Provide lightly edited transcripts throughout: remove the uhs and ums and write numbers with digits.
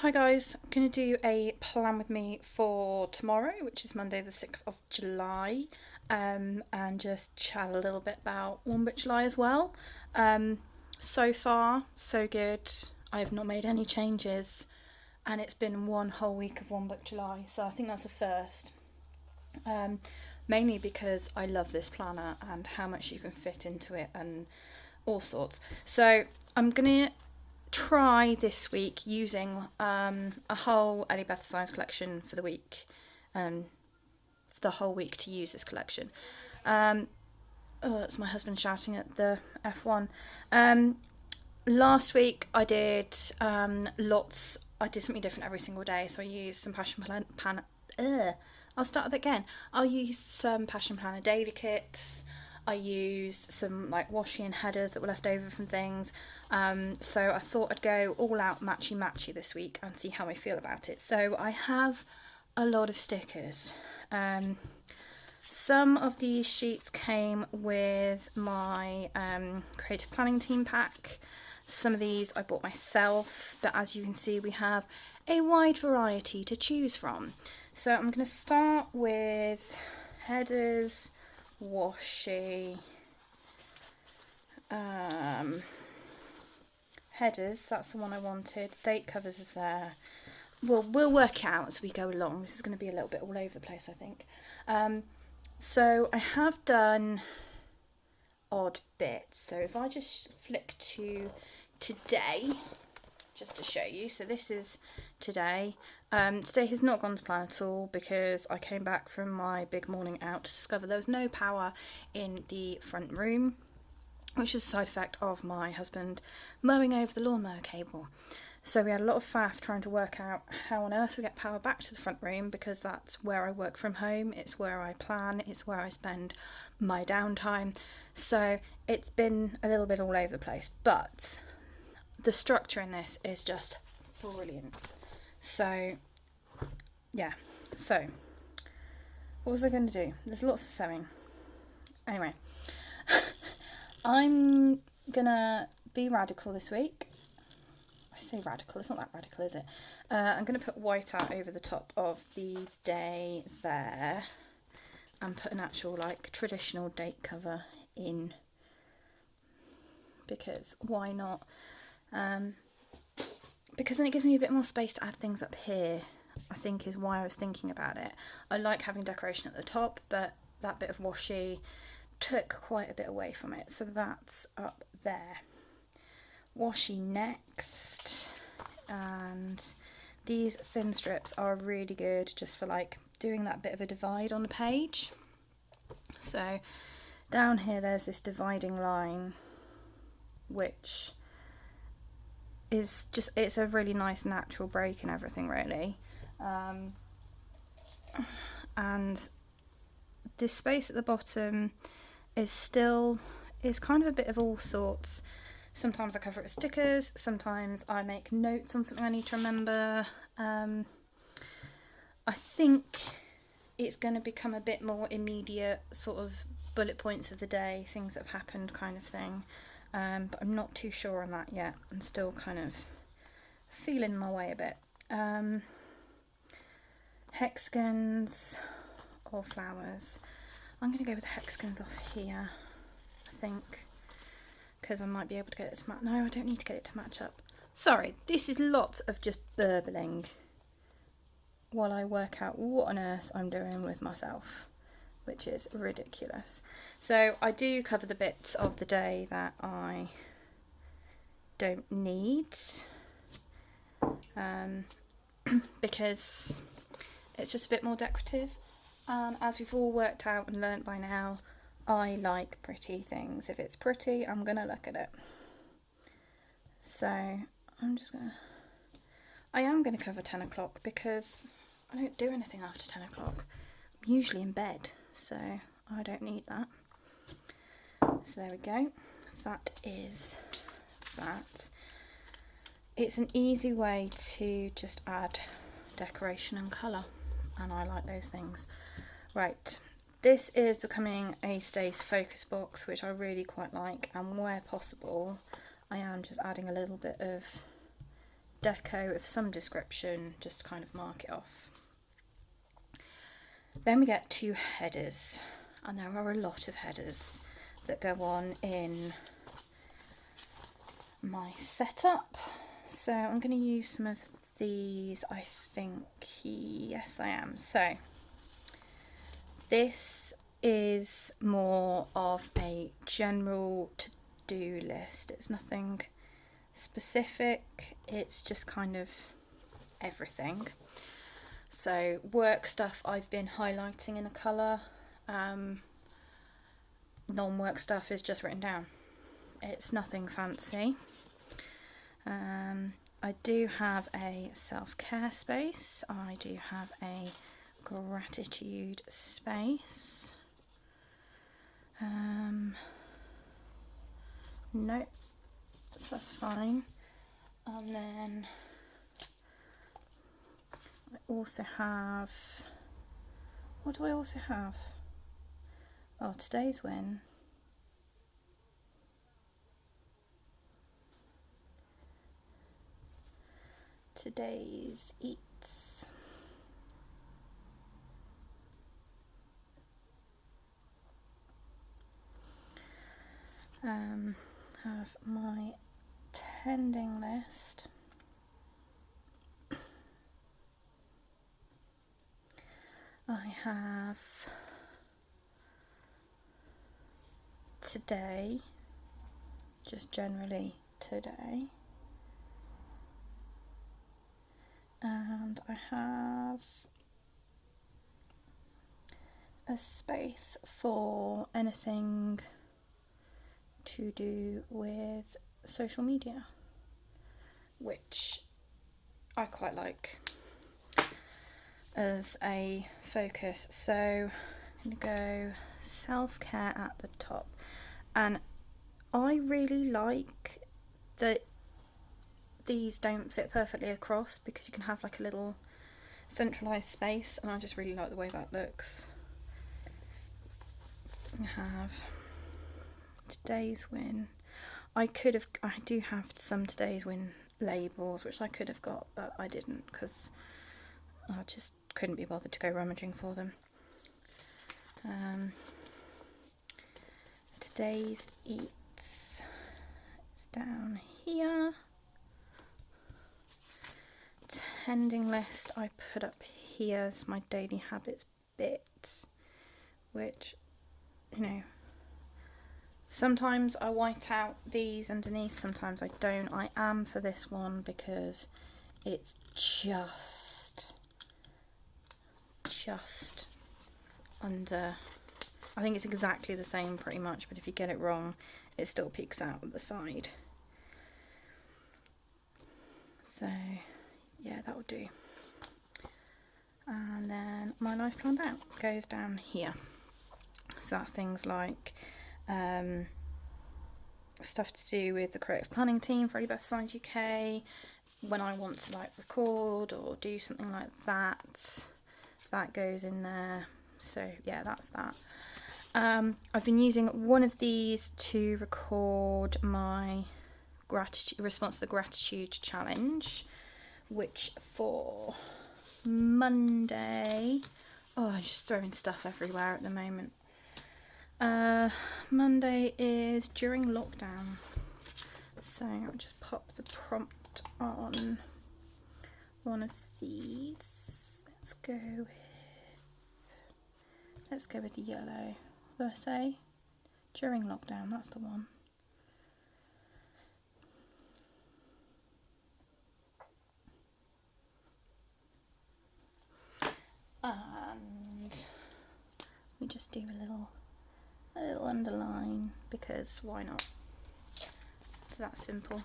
Hi guys, I'm going to do a plan with me for tomorrow, which is Monday the 6th of July, and just chat a little bit about 1 Book July as well. So far, so good. I have not made any changes, and it's been one whole week of 1 Book July, so I think that's a first. Mainly because I love this planner and how much you can fit into it and all sorts. So I'm going to try this week using a whole Ellie Beth Science collection for the week, for the whole week to use this collection. That's my husband shouting at the F1. Last week I did I did something different every single day, so I used some I'll start again. I'll use some Passion Planner daily kits. I used some like washi and headers that were left over from things. So I thought I'd go all out matchy this week and see how I feel about it. So I have a lot of stickers. Some of these sheets came with my creative planning team pack. Some of these I bought myself, but as you can see we have a wide variety to choose from. So I'm going to start with headers, washi, headers, that's the one I wanted. Date covers is there. We'll work it out as we go along. This is going to be a little bit all over the place, I think. So I have done odd bits. So if I just flick to today, just to show you. So this is today. Today has not gone to plan at all because I came back from my big morning out to discover there was no power in the front room, which is a side effect of my husband mowing over the lawnmower cable. So we had a lot of faff trying to work out how on earth we get power back to the front room, because that's where I work from home, it's where I plan, it's where I spend my downtime. So it's been a little bit all over the place, but the structure in this is just brilliant. So yeah, so what was I going to do? There's lots of sewing. Anyway, I'm gonna be radical this week. I say radical, it's not that radical, is it? I'm going to put white out over the top of the day there and put an actual like traditional date cover in, because why not? Because then it gives me a bit more space to add things up here, I think is why I was thinking about it. I like having decoration at the top, but that bit of washi took quite a bit away from it, so that's up there. Washi next, and these thin strips are really good just for like doing that bit of a divide on the page. So down here there's this dividing line, which is just, it's a really nice natural break and everything really. And this space at the bottom is kind of a bit of all sorts. Sometimes I cover it with stickers, sometimes I make notes on something I need to remember. I think it's going to become a bit more immediate, sort of bullet points of the day, things that have happened kind of thing. But I'm not too sure on that yet. I'm still kind of feeling my way a bit. Hexagons or flowers. I'm going to go with hexagons off here, I think, because I might be able to get it to match. No, I don't need to get it to match up. Sorry, this is lots of just burbling while I work out what on earth I'm doing with myself, which is ridiculous. So I do cover the bits of the day that I don't need, because it's just a bit more decorative. And as we've all worked out and learnt by now, I like pretty things. If it's pretty, I'm going to look at it. So I am going to cover 10 o'clock because I don't do anything after 10 o'clock. I'm usually in bed, so I don't need that. So there we go. That is that. It's an easy way to just add decoration and colour, and I like those things. Right. This is becoming a Stace focus box, which I really quite like, and where possible I am just adding a little bit of deco of some description, just to kind of mark it off. Then we get 2 headers, and there are a lot of headers that go on in my setup. So I'm going to use some of these, I think. Yes, I am. So this is more of a general to-do list. It's nothing specific, it's just kind of everything. So work stuff I've been highlighting in a colour, non-work stuff is just written down. It's nothing fancy. I do have a self-care space, I do have a gratitude space. No, so that's fine. And then I also have, what do I also have? Oh, today's win. Today's eats. Have my tending list. I have today, just generally today, and I have a space for anything to do with social media, which I quite like as a focus. So I'm going to go self-care at the top, and I really like that these don't fit perfectly across, because you can have like a little centralised space, and I just really like the way that looks. I have today's win. I do have some today's win labels, which I could have got, but I didn't, because I just couldn't be bothered to go rummaging for them. Today's eats, it's down here. Tending list I put up here as my daily habits bit, which, you know, sometimes I white out these underneath, sometimes I don't. I am for this one because it's just under, I think it's exactly the same pretty much, but if you get it wrong it still peeks out at the side. So yeah, that will do. And then my life planned out goes down here. So that's things like stuff to do with the creative planning team for Beth Signs UK, when I want to like record or do something like that, that goes in there. So yeah, that's that. I've been using one of these to record my response to the gratitude challenge, which for Monday, oh, I'm just throwing stuff everywhere at the moment. Monday is during lockdown, so I'll just pop the prompt on one of these. Let's go with the yellow. What did I say? During lockdown, that's the one. And we just do a little underline, because why not? It's that simple.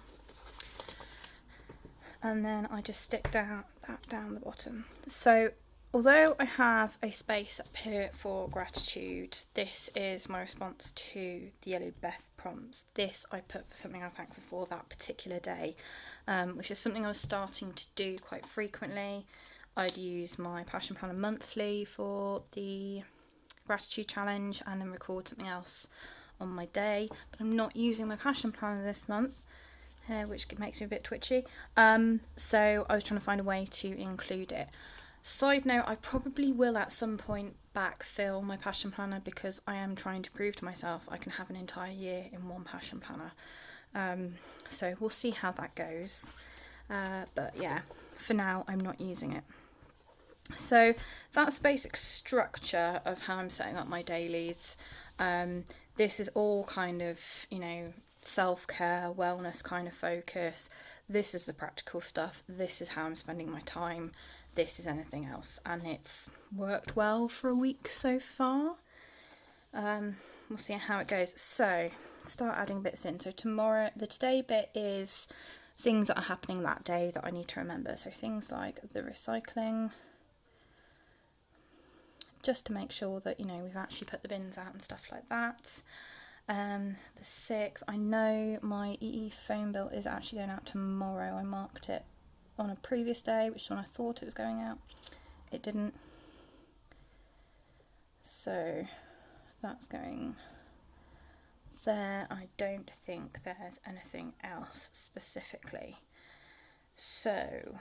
And then I just stick that down the bottom. So although I have a space up here for gratitude, this is my response to the Yellow Beth prompts. This I put for something I'm thankful for that particular day, which is something I was starting to do quite frequently. I'd use my Passion Planner monthly for the gratitude challenge and then record something else on my day, but I'm not using my Passion Planner this month. which makes me a bit twitchy. So I was trying to find a way to include it. Side note, I probably will at some point backfill my passion planner because I am trying to prove to myself I can have an entire year in one passion planner. So we'll see how that goes. But yeah, for now I'm not using it. So that's the basic structure of how I'm setting up my dailies. This is all kind of, self-care, wellness kind of focus. This is the practical stuff. This is how I'm spending my time. This is anything else. And it's worked well for a week so far. We'll see how it goes. So, start adding bits in. So tomorrow, the today bit is things that are happening that day that I need to remember. So things like the recycling, just to make sure that, we've actually put the bins out and stuff like that. The 6th, I know my EE phone bill is actually going out tomorrow. I marked it on a previous day, which is when I thought it was going out. It didn't. So that's going there. I don't think there's anything else specifically. So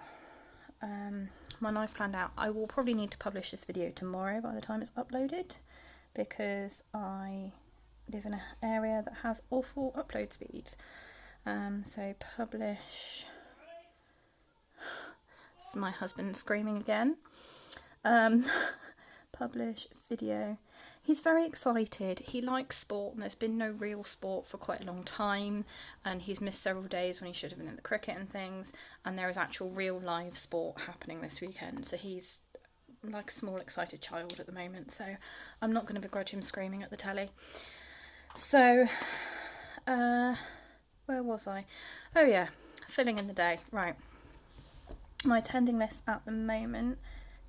my life planned out. I will probably need to publish this video tomorrow by the time it's uploaded, because I live in an area that has awful upload speeds. So publish. This is my husband screaming again. Publish video. He's very excited. He likes sport, and there's been no real sport for quite a long time, and he's missed several days when he should have been in the cricket and things, and there is actual real live sport happening this weekend, so he's like a small excited child at the moment, so I'm not going to begrudge him screaming at the telly. So where was I? Oh yeah, filling in the day. Right, my tending list at the moment,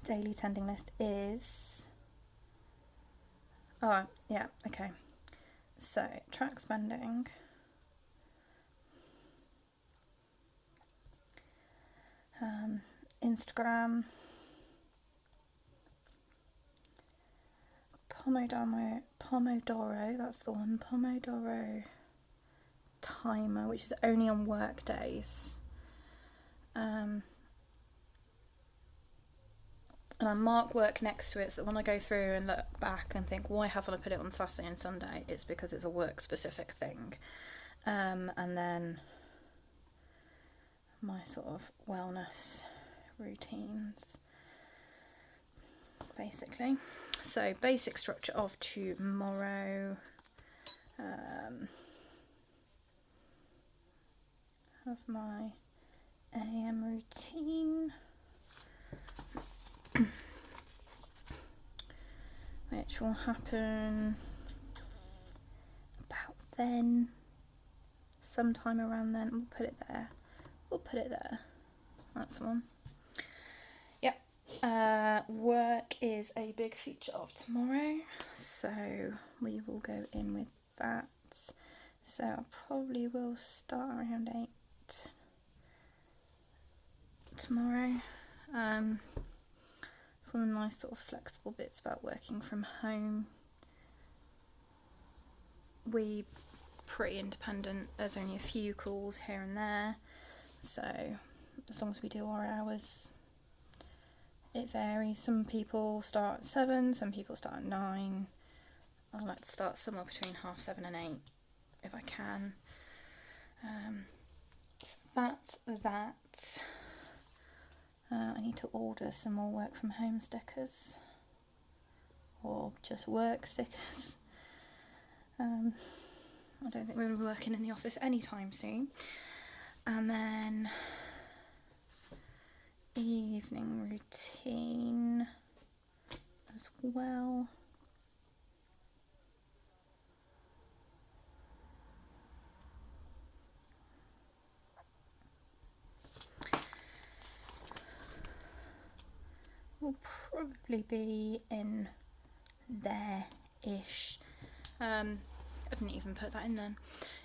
daily tending list is, oh yeah, okay, so track spending, Instagram, Pomodoro, that's the one, Pomodoro timer, which is only on work days. And I mark work next to it so that when I go through and look back and think, why haven't I put it on Saturday and Sunday? It's because it's a work specific thing. And then my sort of wellness routines, basically. So basic structure of tomorrow. Have my AM routine, which will happen about then, sometime around then. We'll put it there. That's the one. Yep. Work is a big feature of tomorrow, so we will go in with that. So I probably will start around 8 tomorrow. It's one of the nice sort of flexible bits about working from home. We're pretty independent. There's only a few calls here and there, so as long as we do our hours, it varies. Some people start at 7, some people start at 9. I like to start somewhere between 7:30 and 8 if I can. So that's that. I need to order some more work from home stickers, or just work stickers. I don't think we're going to be working in the office anytime soon. And then evening routine as well. Will probably be in there-ish. I didn't even put that in then,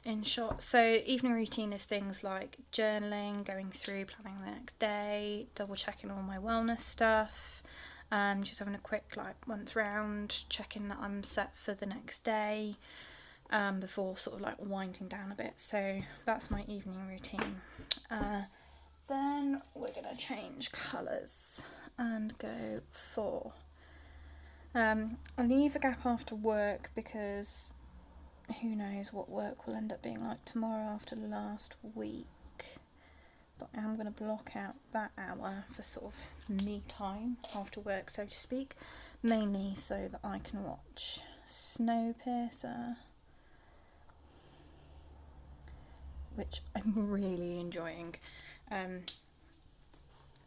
in short. So evening routine is things like journaling, going through, planning the next day, double checking all my wellness stuff, just having a quick once round, checking that I'm set for the next day. before sort of like winding down a bit. So that's my evening routine. Then we're going to change colours and go for... I leave a gap after work because who knows what work will end up being like tomorrow after last week. But I am going to block out that hour for sort of me time after work, so to speak, mainly so that I can watch Snowpiercer, which I'm really enjoying.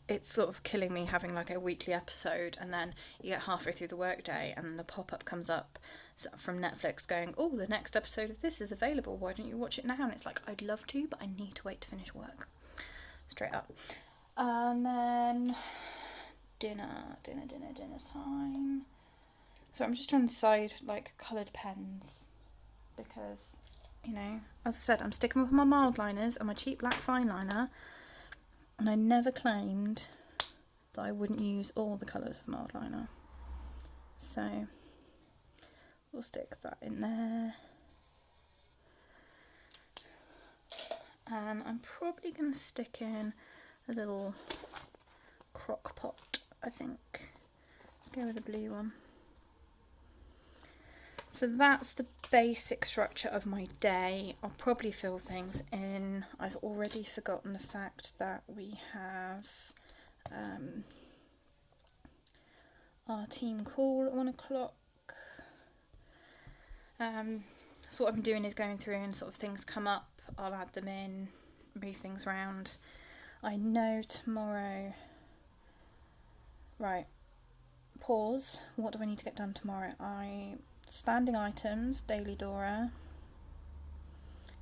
It's sort of killing me having like a weekly episode and then you get halfway through the workday and the pop-up comes up from Netflix going, oh, the next episode of this is available, why don't you watch it now? And it's like, I'd love to, but I need to wait to finish work. Straight up. And then dinner time. So I'm just trying to decide like coloured pens because, you know, as I said, I'm sticking with my mild liners and my cheap black fine liner, and I never claimed that I wouldn't use all the colours of mild liner. So we'll stick that in there. And I'm probably going to stick in a little crock pot, I think. Let's go with the blue one. So that's the basic structure of my day. I'll probably fill things in. I've already forgotten the fact that we have our team call at 1 o'clock. So what I've been doing is going through and sort of things come up, I'll add them in, move things around. I know tomorrow... Right. Pause. What do I need to get done tomorrow? Standing items, Daily Dora,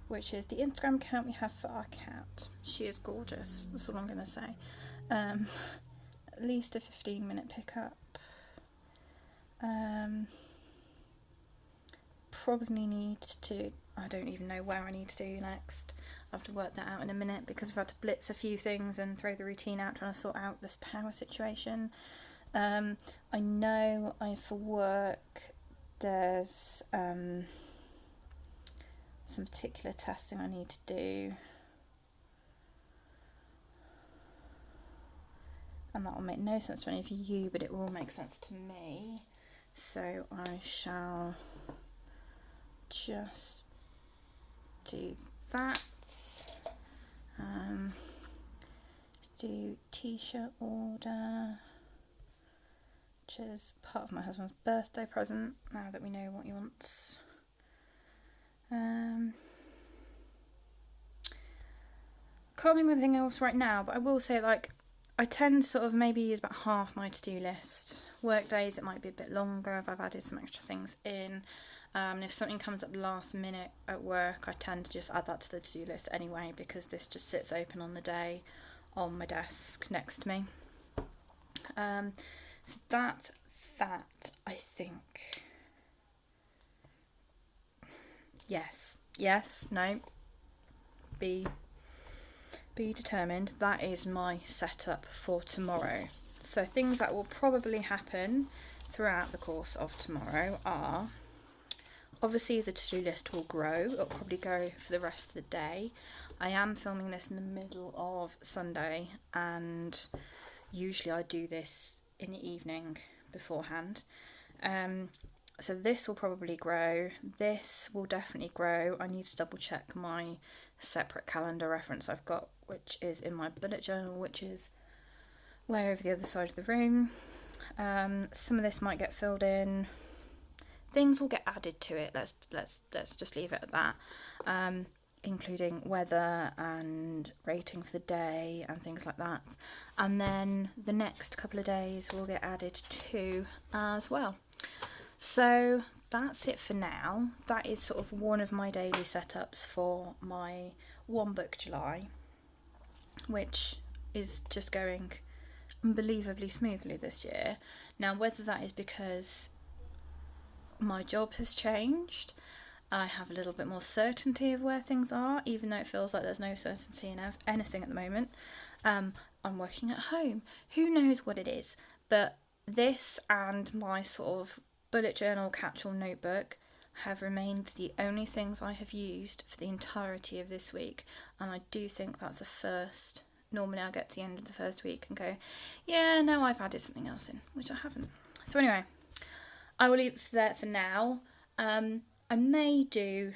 which is the Instagram account we have for our cat. She is gorgeous. That's all I'm going to say. At least a 15-minute pickup. Probably need to... I don't even know where I need to do next. I'll have to work that out in a minute because we've had to blitz a few things and throw the routine out trying to sort out this power situation. I know for work there's some particular testing I need to do. And that will make no sense to any of you, but it will make sense to me. So I shall just do that. Do t-shirt order, which is part of my husband's birthday present, now that we know what he wants. Can't think of anything else right now, but I will say, like, I tend to sort of maybe use about half my to-do list. Work days, it might be a bit longer if I've added some extra things in. And if something comes up last minute at work, I tend to just add that to the to-do list anyway, because this just sits open on the day on my desk next to me. So that's that, I think. Yes, no. Be determined. That is my setup for tomorrow. So things that will probably happen throughout the course of tomorrow are... Obviously the to-do list will grow. It'll probably go for the rest of the day. I am filming this in the middle of Sunday, and usually I do this in the evening beforehand. So this will probably grow. This will definitely grow. I need to double check my separate calendar reference I've got, which is in my bullet journal, which is way over the other side of the room. Some of this might get filled in. Things will get added to it. Let's just leave it at that, including weather and rating for the day and things like that. And then the next couple of days will get added to as well. So that's it for now. That is sort of one of my daily setups for my One Book July, which is just going unbelievably smoothly this year. Now, whether that is because my job has changed, I have a little bit more certainty of where things are, even though it feels like there's no certainty in anything at the moment. I'm working at home. Who knows what it is? But this and my sort of bullet journal catch-all notebook have remained the only things I have used for the entirety of this week, and I do think that's a first. Normally I get to the end of the first week and go, yeah, no, I've added something else in, which I haven't. So anyway, I will leave it there for now. I may do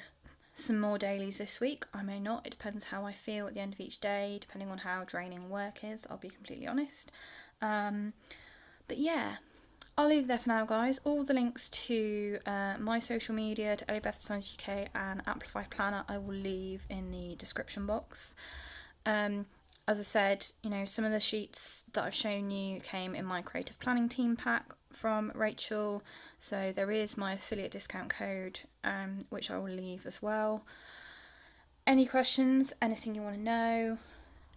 some more dailies this week, I may not. It depends how I feel at the end of each day, depending on how draining work is, I'll be completely honest. But yeah, I'll leave it there for now, guys. All the links to my social media, to Ellie Beth Designs UK and Amplify Planner, I will leave in the description box. As I said, you know, some of the sheets that I've shown you came in my creative planning team pack from Rachel, so there is my affiliate discount code, which I will leave as well. Any questions, anything you want to know,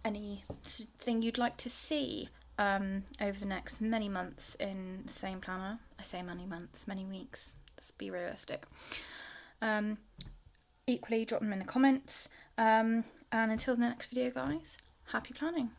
anything you'd like to see over the next many months in the same planner? I say many months, many weeks, let's be realistic. Equally, drop them in the comments, and until the next video, guys, happy planning.